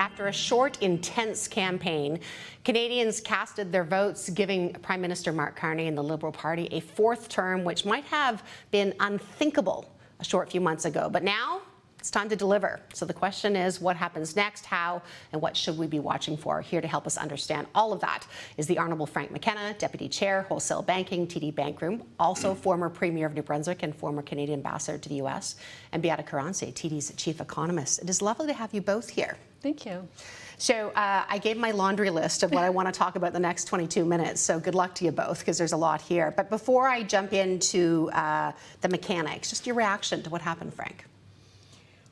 After a short, intense campaign, Canadians casted their votes, giving Prime Minister Mark Carney and the Liberal Party a fourth term, which might have been unthinkable a short few months ago. But now it's time to deliver. So the question is, what happens next, how, and what should we be watching for? Here to help us understand all of that is the Honourable Frank McKenna, Deputy Chair, Wholesale Banking, TD Bankroom, also former Premier of New Brunswick and former Canadian Ambassador to the U.S., and Beata Caranci, TD's Chief Economist. It is lovely to have you both here. Thank you. So I gave my laundry list of what I want to talk about the next 22 minutes, so good luck to you both, because there's a lot here. But before I jump into the mechanics, just your reaction to what happened, Frank.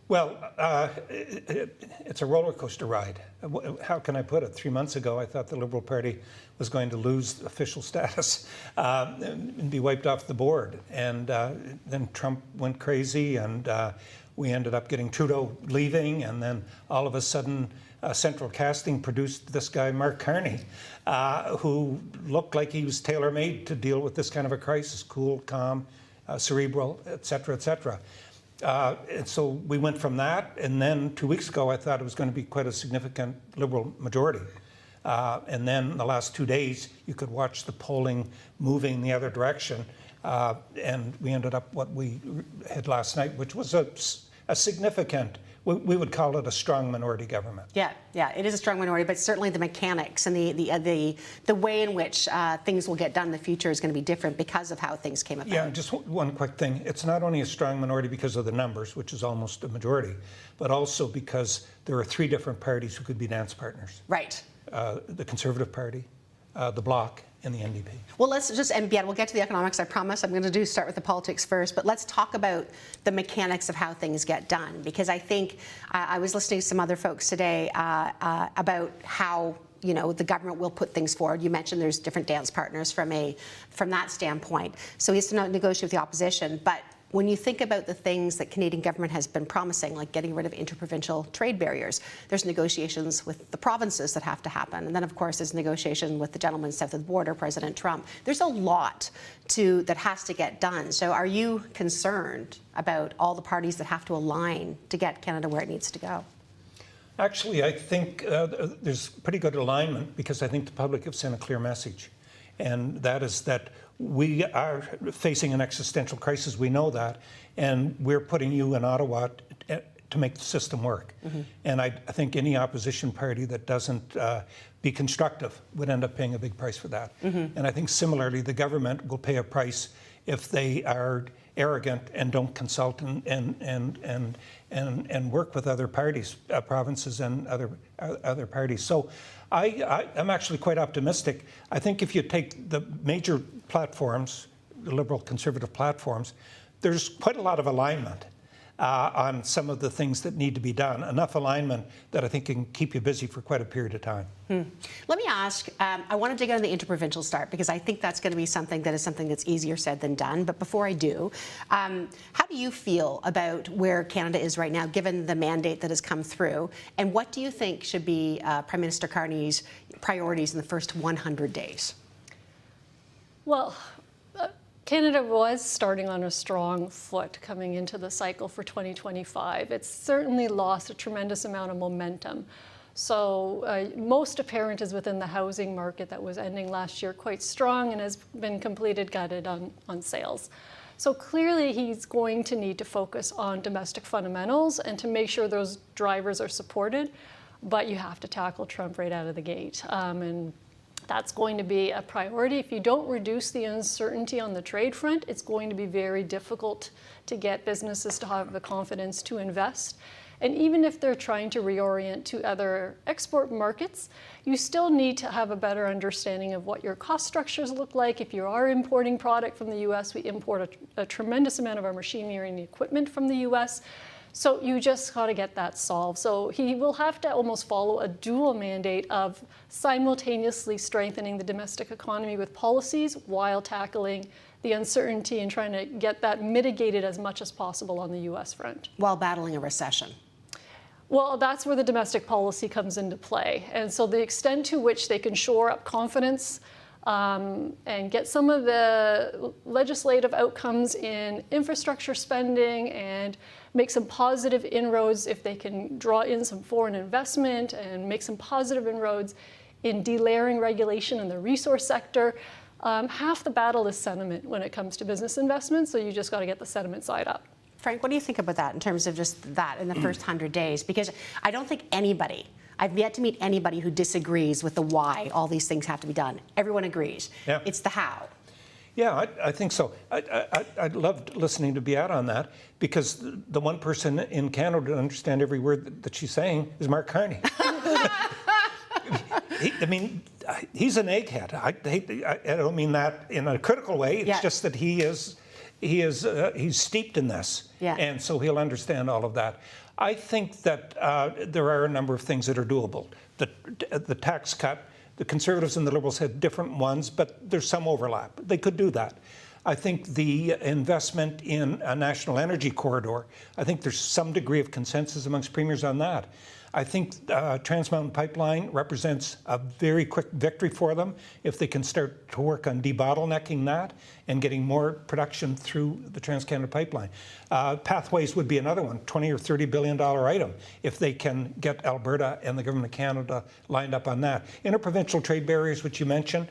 Well, it's a roller coaster ride. How can I put it? 3 months ago, I thought the Liberal Party was going to lose official status and be wiped off the board. And then Trump went crazy, and we ended up getting Trudeau leaving. And then all of a sudden, Central Casting produced this guy, Mark Carney, who looked like he was tailor-made to deal with this kind of a crisis: cool, calm, cerebral, et cetera, et cetera. And so we went from that, and then 2 weeks ago I thought it was going to be quite a significant Liberal majority. And then the last 2 days you could watch the polling moving the other direction, and we ended up what we had last night, which was a significant, we would call it a strong minority government. Yeah, it is a strong minority, but certainly the mechanics and the way in which things will get done in the future is going to be different because of how things came about. Yeah, just one quick thing. It's not only a strong minority because of the numbers, which is almost a majority, but also because there are three different parties who could be dance partners. Right. The Conservative Party, the Bloc, and the NDP. Well, let's just, and we'll get to the economics, I promise. I'm going to start with the politics first, but let's talk about the mechanics of how things get done, because I think I was listening to some other folks today about how the government will put things forward. You mentioned there's different dance partners from that standpoint. So he has to negotiate with the opposition, but when you think about the things that Canadian government has been promising, like getting rid of interprovincial trade barriers, there's negotiations with the provinces that have to happen. And then, of course, there's negotiation with the gentleman south of the border, President Trump. There's a lot that has to get done. So are you concerned about all the parties that have to align to get Canada where it needs to go? Actually, I think there's pretty good alignment, because I think the public have sent a clear message. And that is that we are facing an existential crisis. We know that. And we're putting you in Ottawa to make the system work. Mm-hmm. And I think any opposition party that doesn't be constructive would end up paying a big price for that. Mm-hmm. And I think similarly, the government will pay a price if they are arrogant and don't consult and work with other parties, provinces and other parties. So I'm actually quite optimistic. I think if you take the major platforms, the Liberal Conservative platforms, there's quite a lot of alignment on some of the things that need to be done. Enough alignment that I think can keep you busy for quite a period of time. Let me ask, I want to dig on the interprovincial start, because I think that's going to be something that's easier said than done. But before I do, how do you feel about where Canada is right now, given the mandate that has come through? And what do you think should be Prime Minister Carney's priorities in the first 100 days? Well, Canada was starting on a strong foot coming into the cycle for 2025. It's certainly lost a tremendous amount of momentum. So most apparent is within the housing market that was ending last year quite strong and has been gutted on sales. So clearly he's going to need to focus on domestic fundamentals and to make sure those drivers are supported, but you have to tackle Trump right out of the gate. And that's going to be a priority. If you don't reduce the uncertainty on the trade front, it's going to be very difficult to get businesses to have the confidence to invest. And even if they're trying to reorient to other export markets, you still need to have a better understanding of what your cost structures look like. If you are importing product from the US, we import a tremendous amount of our machinery and equipment from the US. So you just got to get that solved. So he will have to almost follow a dual mandate of simultaneously strengthening the domestic economy with policies while tackling the uncertainty and trying to get that mitigated as much as possible on the US front. While battling a recession. Well, that's where the domestic policy comes into play. And so the extent to which they can shore up confidence and get some of the legislative outcomes in infrastructure spending and make some positive inroads if they can draw in some foreign investment and make some positive inroads in delayering regulation in the resource sector. Half the battle is sentiment when it comes to business investment, so you just got to get the sentiment side up. Frank, what do you think about that in terms of just that in the first 100 days? Because I don't think I've yet to meet anybody who disagrees with the why all these things have to be done. Everyone agrees. Yeah. It's the how. Yeah, I think so. I loved listening to Beata on that, because the one person in Canada to understand every word that she's saying is Mark Carney. He's an egghead. I don't mean that in a critical way. It's just that he's steeped in this, and so he'll understand all of that. I think that there are a number of things that are doable. The tax cut, the Conservatives and the Liberals had different ones, but there's some overlap. They could do that. I think the investment in a national energy corridor, I think there's some degree of consensus amongst premiers on that. I think Trans Mountain Pipeline represents a very quick victory for them if they can start to work on debottlenecking that and getting more production through the Trans-Canada Pipeline. Pathways would be another one, $20 or $30 billion item, if they can get Alberta and the Government of Canada lined up on that. Interprovincial trade barriers, which you mentioned,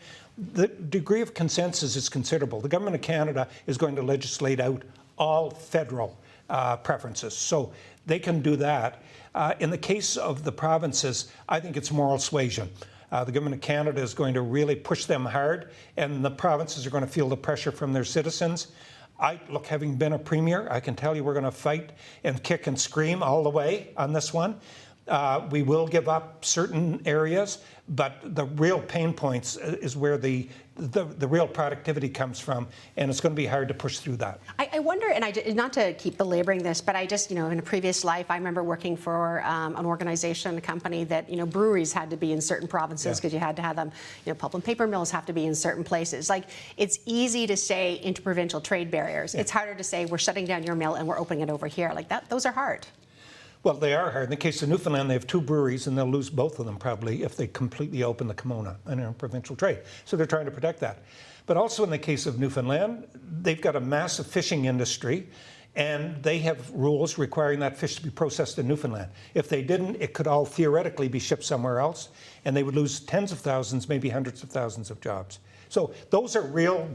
the degree of consensus is considerable. The Government of Canada is going to legislate out all federal preferences, so they can do that. In the case of the provinces, I think it's moral suasion. The Government of Canada is going to really push them hard, and the provinces are going to feel the pressure from their citizens. Look, having been a premier, I can tell you we're going to fight and kick and scream all the way on this one. We will give up certain areas, but the real pain points is where the real productivity comes from, and it's going to be hard to push through that. I wonder, and not to keep belaboring this, but I just, in a previous life, I remember working for an organization, a company that, breweries had to be in certain provinces because you had to have them, pulp and paper mills have to be in certain places. Like, it's easy to say interprovincial trade barriers. It's harder to say we're shutting down your mill and we're opening it over here. Like that, those are hard. Well, they are hard. In the case of Newfoundland, they have 2 breweries, and they'll lose both of them probably if they completely open the Kimona and provincial trade. So they're trying to protect that. But also in the case of Newfoundland, they've got a massive fishing industry, and they have rules requiring that fish to be processed in Newfoundland. If they didn't, it could all theoretically be shipped somewhere else, and they would lose tens of thousands, maybe hundreds of thousands of jobs. So those are real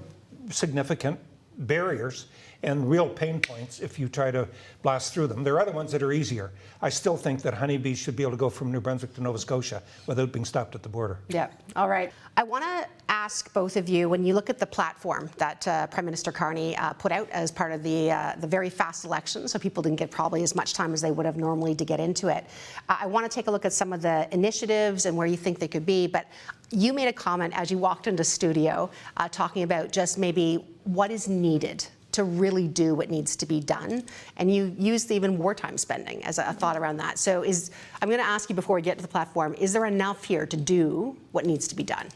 significant barriers and real pain points if you try to blast through them. There are other ones that are easier. I still think that honeybees should be able to go from New Brunswick to Nova Scotia without being stopped at the border. Yeah, all right. I want to ask both of you, when you look at the platform that Prime Minister Carney put out as part of the very fast election, so people didn't get probably as much time as they would have normally to get into it. I want to take a look at some of the initiatives and where you think they could be, but you made a comment as you walked into studio talking about just maybe what is needed to really do what needs to be done. And you used even wartime spending as a thought around that. So I'm going to ask you before we get to the platform, is there enough here to do what needs to be done?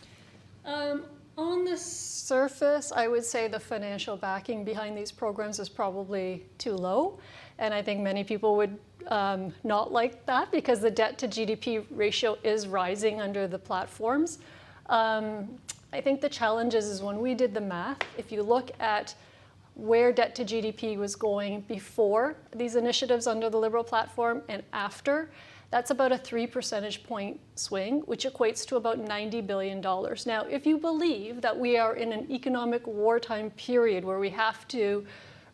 On the surface, I would say the financial backing behind these programs is probably too low. And I think many people would not like that because the debt to GDP ratio is rising under the platforms. I think the challenge is when we did the math, if you look at where debt to GDP was going before these initiatives under the Liberal platform and after, that's about a 3 percentage point swing, which equates to about $90 billion. Now, if you believe that we are in an economic wartime period where we have to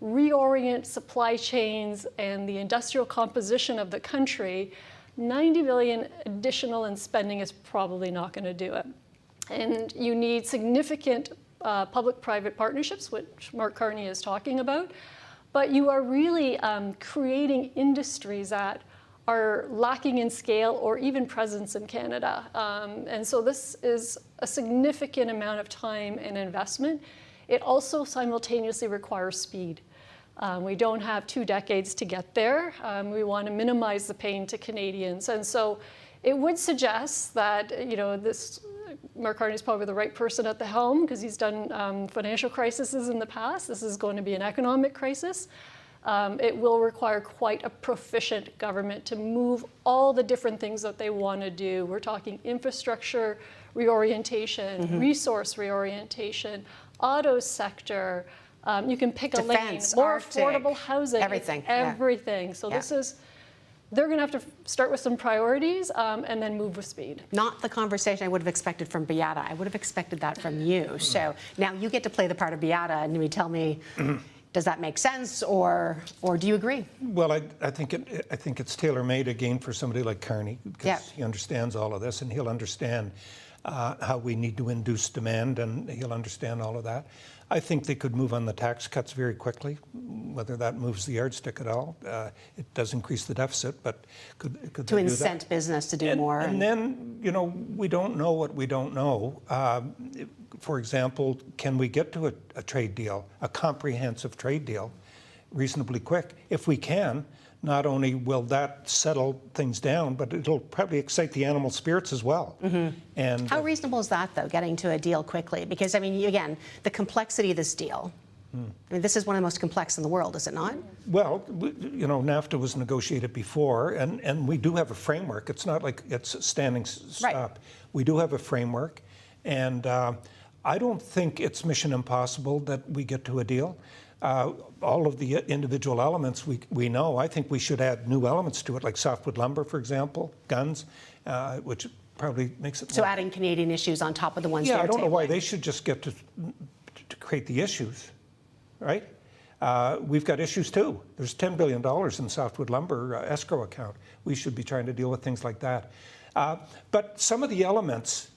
reorient supply chains and the industrial composition of the country, $90 billion additional in spending is probably not going to do it. And you need significant public-private partnerships, which Mark Carney is talking about, but you are really creating industries that are lacking in scale or even presence in Canada. And so this is a significant amount of time and investment. It also simultaneously requires speed. We don't have 2 decades to get there. We want to minimize the pain to Canadians. And so it would suggest that, Mark Carney is probably the right person at the helm because he's done financial crises in the past. This is going to be an economic crisis. It will require quite a proficient government to move all the different things that they want to do. We're talking infrastructure reorientation, resource reorientation, auto sector. You can pick Defense, a lane, more Arctic, affordable housing. everything, Everything. Yeah. So Yeah. they're going to have to start with some priorities and then move with speed. Not the conversation I would have expected from Beata. I would have expected that from you. So now you get to play the part of Beata, and you tell me, does that make sense, or do you agree? Well, I think it's tailor-made again for somebody like Carney, because he understands all of this, and he'll understand how we need to induce demand, and he'll understand all of that. I think they could move on the tax cuts very quickly. Whether that moves the yardstick at all, it does increase the deficit, but could To they do incent that? business to do more. And then, we don't know what we don't know. For example, can we get to a trade deal, a comprehensive trade deal, reasonably quick? If we can, not only will that settle things down, but it'll probably excite the animal spirits as well. And How reasonable is that, though, getting to a deal quickly? Because, I mean, again, the complexity of this deal, I mean, this is one of the most complex in the world, is it not? Well, NAFTA was negotiated before, and we do have a framework. It's not like it's a standing stop. Right. We do have a framework, and I don't think it's mission impossible that we get to a deal. All of the individual elements we know. I think we should add new elements to it, like softwood lumber, for example, guns, which probably makes it So more. adding Canadian issues on top of the ones Yeah, they're I don't know why tabling. they should just get to create the issues, right? We've got issues too. There's $10 billion in softwood lumber escrow account. We should be trying to deal with things like that. But some of the elements,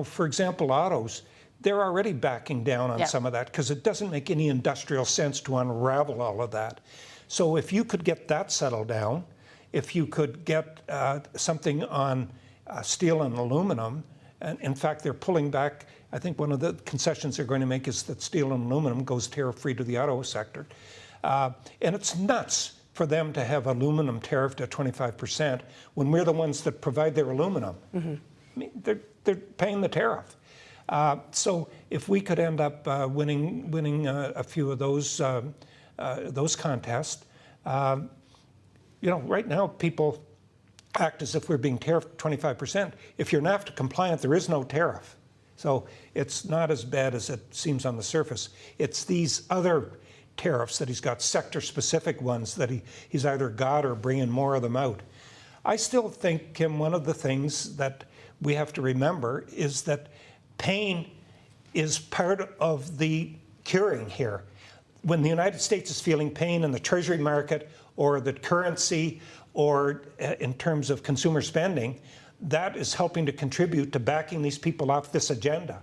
for example, autos, they're already backing down on some of that because it doesn't make any industrial sense to unravel all of that. So if you could get that settled down, if you could get something on steel and aluminum, and in fact, they're pulling back. I think one of the concessions they're going to make is that steel and aluminum goes tariff-free to the auto sector. And it's nuts for them to have aluminum tariffed at 25% when we're the ones that provide their aluminum. I mean, they're paying the tariff. So if we could end up winning a few of those contests, right now people act as if we're being tariffed 25%. If you're NAFTA compliant, there is no tariff. So it's not as bad as it seems on the surface. It's these other tariffs that he's got, sector-specific ones that he's either got or bringing more of them out. I still think, Kim, one of the things that we have to remember is that pain is part of the curing here. When the United States is feeling pain in the treasury market or the currency or in terms of consumer spending, that is helping to contribute to backing these people off this agenda.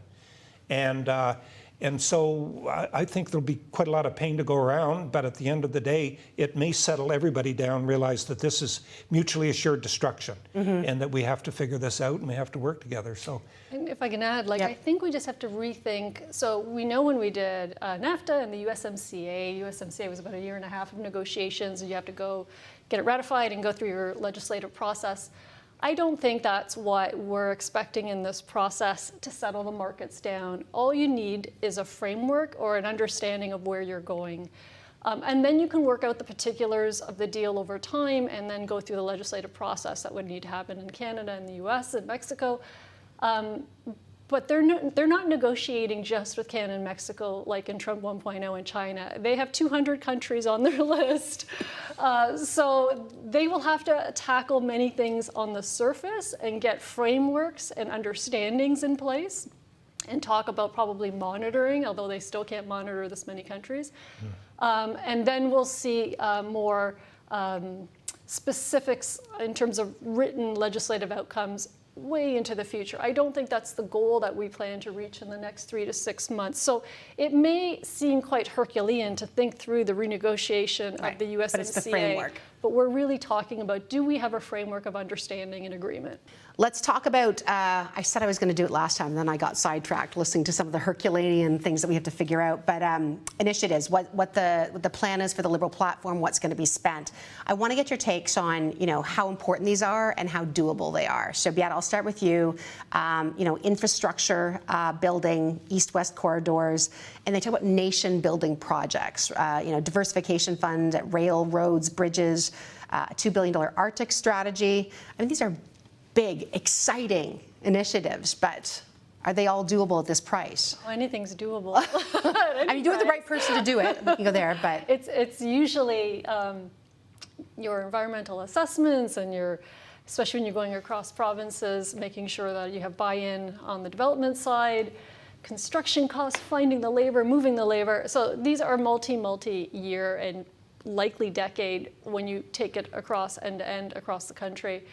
And so I think there'll be quite a lot of pain to go around, but at the end of the day, it may settle everybody down, realize that this is mutually assured destruction and that we have to figure this out and we have to work together. So, And if I can add, I think we just have to rethink. So we know when we did NAFTA and the USMCA was about 1.5 years of negotiations, and you have to go get it ratified and go through your legislative process. I don't think that's what we're expecting in this process to settle the markets down. All you need is a framework or an understanding of where you're going. And then you can work out the particulars of the deal over time and then go through the legislative process that would need to happen in Canada and the US and Mexico. But they're not negotiating just with Canada and Mexico like in Trump 1.0 in China. They have 200 countries on their list. So they will have to tackle many things on the surface and get frameworks and understandings in place and talk about probably monitoring, although they still can't monitor this many countries. And then we'll see more specifics in terms of written legislative outcomes way into the future. I don't think that's the goal that we plan to reach in the next 3 to 6 months. So it may seem quite Herculean to think through the renegotiation of the USMCA. But it's the framework. but we're really talking about, do we have a framework of understanding and agreement? Let's talk about, I said I was going to do it last time, then I got sidetracked listening to some of the Herculean things that we have to figure out, but initiatives, what the plan is for the Liberal platform, what's going to be spent. I want to get your takes on, how important these are and how doable they are. So Beata, I'll start with you. Infrastructure building, east-west corridors, and they talk about nation-building projects, diversification fund, rail, roads, bridges, a $2 billion Arctic strategy. I mean, these are big, exciting initiatives, but are they all doable at this price? Well, anything's doable. I mean, you're the right person to do it. We can go there, but it's usually your environmental assessments and especially when you're going across provinces, making sure that you have buy-in on the development side, construction costs, finding the labor, moving the labor. So these are multi-year and likely decade when you take it across end-to-end across the country.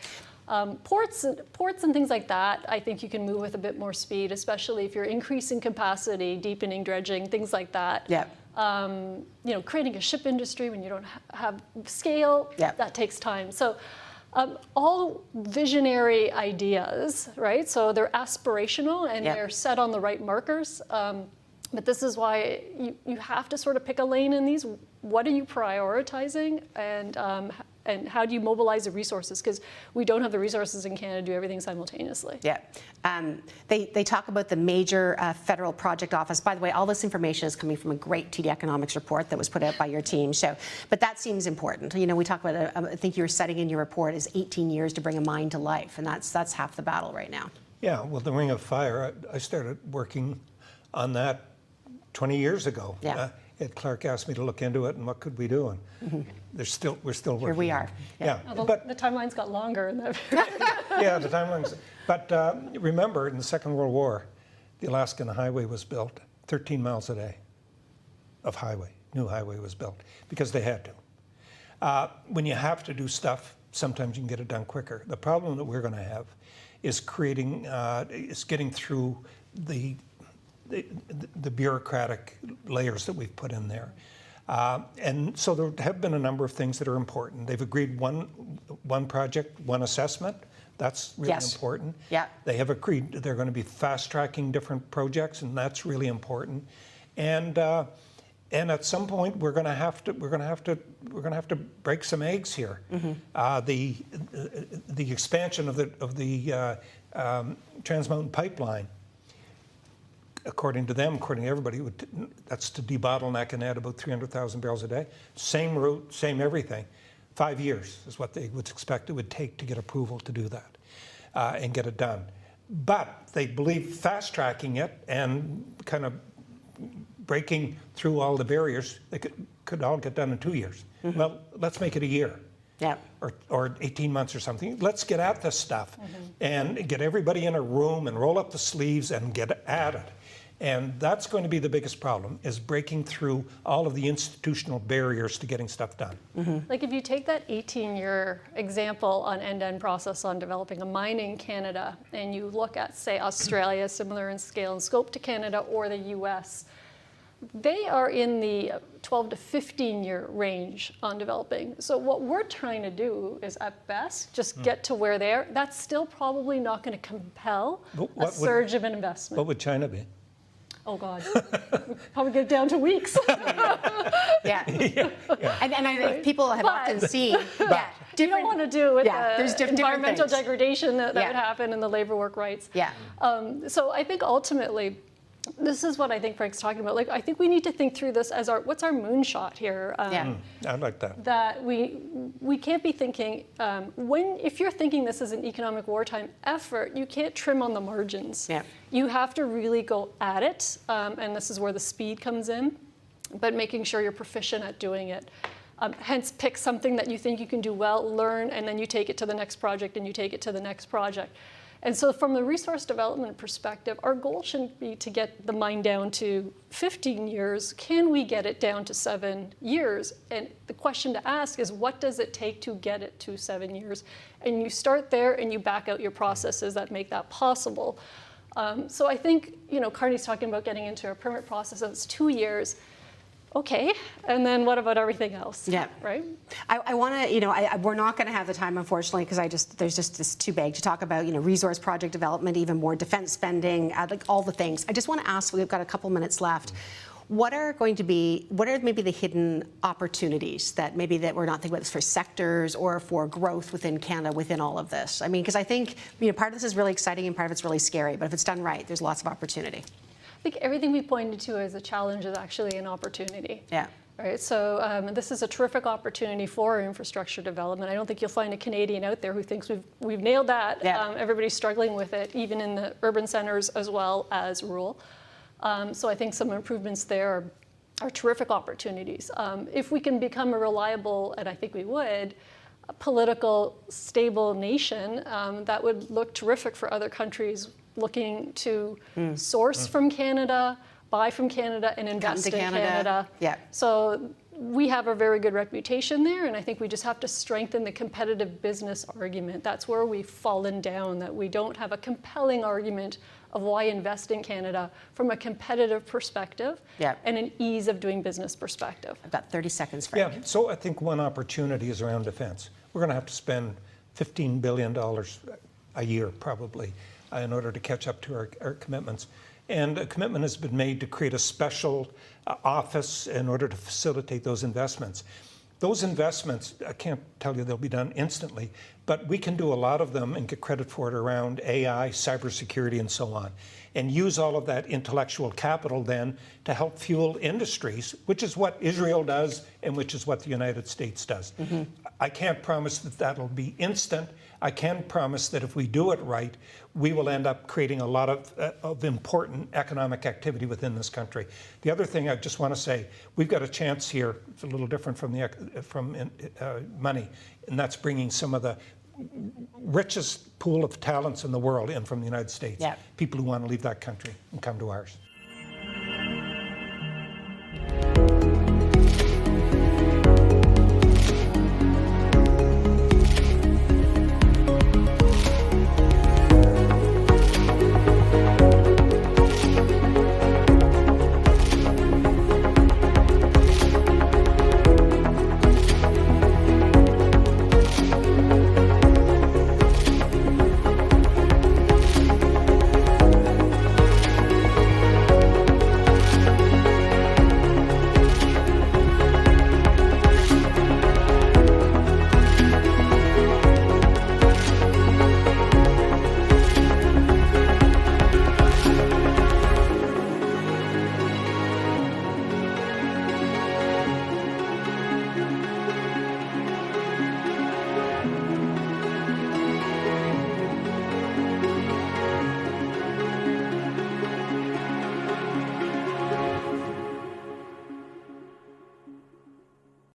Ports and things like that, I think you can move with a bit more speed, especially if you're increasing capacity, deepening dredging, things like that. yeah. Creating a ship industry when you don't have scale, that takes time. So all visionary ideas, right? So they're aspirational and they're set on the right markers. But this is why you have to sort of pick a lane in these. What are you prioritizing, and how do you mobilize the resources? Because we don't have the resources in Canada to do everything simultaneously. Yeah. They talk about the major federal project office. By the way, all this information is coming from a great TD Economics report that was put out by your team. So, but that seems important. We talk about, I think you were setting in your report is 18 years to bring a mine to life, and that's half the battle right now. Yeah, well, the Ring of Fire, I started working on that 20 years ago. Yeah. Ed Clark asked me to look into it and what could we do, and we're still working. Here we are. Yeah, but the timelines got longer. Yeah, the timelines. But remember, in the Second World War, the Alaskan Highway was built 13 miles a day of highway. New highway was built because they had to. When you have to do stuff, sometimes you can get it done quicker. The problem that we're going to have is getting through the bureaucratic layers that we've put in there. And so there have been a number of things that are important. They've agreed one project, one assessment. That's really important. Yeah. They have agreed they're going to be fast-tracking different projects, and that's really important. And at some point we're going to have to break some eggs here. The expansion of the Trans Mountain Pipeline, according to them, according to everybody, that's to debottleneck and add about 300,000 barrels a day. Same route, same everything. 5 years is what they would expect it would take to get approval to do that and get it done. But they believe fast-tracking it and kind of breaking through all the barriers, they could all get done in 2 years. Well, let's make it a year. Yeah. Or 18 months or something. Let's get at this stuff and get everybody in a room and roll up the sleeves and get at it. And that's going to be the biggest problem, is breaking through all of the institutional barriers to getting stuff done. Like if you take that 18-year example on end-to-end process on developing a mine in Canada, and you look at, say, Australia, similar in scale and scope to Canada, or the US, they are in the 12 to 15-year range on developing. So what we're trying to do is, at best, just get to where they are. That's still probably not going to compel a surge of investment. What would China be? Oh, God. Probably get down to weeks. Yeah. And I think people have often seen you don't want to do with there's the different environmental things. degradation that would happen in the labor work rights. Yeah. So I think ultimately, this is what I think Frank's talking about. Like, I think we need to think through this as what's our moonshot here? I like that. That we can't be thinking, if you're thinking this is an economic wartime effort, you can't trim on the margins. Yeah. You have to really go at it, and this is where the speed comes in, but making sure you're proficient at doing it. Hence, pick something that you think you can do well, learn, and then you take it to the next project, and you take it to the next project. And so from the resource development perspective, our goal shouldn't be to get the mine down to 15 years. Can we get it down to 7 years? And the question to ask is, what does it take to get it to 7 years? And you start there and you back out your processes that make that possible. So I think, Carney's talking about getting into a permit process that's 2 years. okay, and then what about everything else? Yeah. Right? I want to, we're not going to have the time, unfortunately, because there's just this too big to talk about, resource project development, even more defense spending, like all the things. I just want to ask, we've got a couple minutes left. What are maybe the hidden opportunities that we're not thinking about this for sectors or for growth within Canada within all of this? I mean, because I think, part of this is really exciting and part of it's really scary, but if it's done right, there's lots of opportunity. I think everything we pointed to as a challenge is actually an opportunity. Yeah. Right, so this is a terrific opportunity for infrastructure development. I don't think you'll find a Canadian out there who thinks we've nailed that. Yeah. Everybody's struggling with it, even in the urban centers as well as rural. So I think some improvements there are terrific opportunities. If we can become a reliable, and I think we would, a political, stable nation, that would look terrific for other countries looking to source from Canada, buy from Canada, and invest in Canada. Yeah. So we have a very good reputation there, and I think we just have to strengthen the competitive business argument. That's where we've fallen down, that we don't have a compelling argument of why invest in Canada from a competitive perspective and an ease of doing business perspective. I've got 30 seconds, Frank. Yeah, so I think one opportunity is around defense. We're going to have to spend $15 billion a year, probably, in order to catch up to our commitments. And a commitment has been made to create a special office in order to facilitate those investments. Those investments, I can't tell you they'll be done instantly, but we can do a lot of them and get credit for it around AI, cybersecurity, and so on, and use all of that intellectual capital then to help fuel industries, which is what Israel does and which is what the United States does. I can't promise that that'll be instant. I can promise that if we do it right, we will end up creating a lot of important economic activity within this country. The other thing I just want to say, we've got a chance here. It's a little different from money, and that's bringing some of the richest pool of talents in the world in from the United States. Yeah. People who want to leave that country and come to ours.